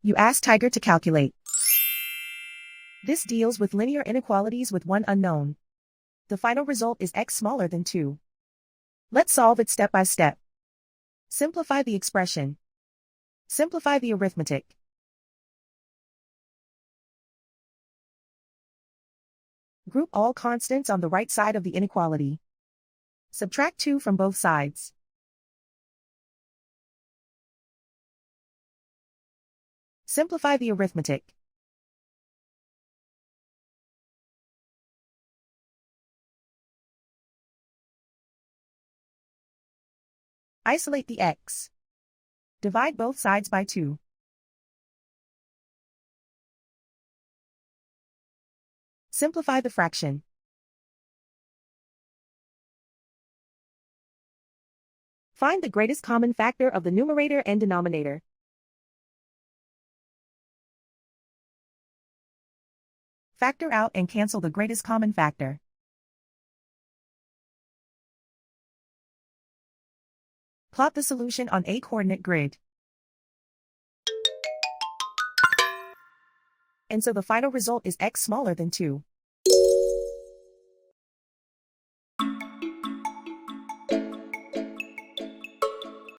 You ask Tiger to calculate. This deals with linear inequalities with one unknown. The final result is x smaller than 2. Let's solve it step by step. Simplify the expression. Simplify the arithmetic. Group all constants on the right side of the inequality. Subtract 2 from both sides. Simplify the arithmetic. Isolate the x. Divide both sides by 2. Simplify the fraction. Find the greatest common factor of the numerator and denominator. Factor out and cancel the greatest common factor. Plot the solution on a coordinate grid. And so the final result is x smaller than 2.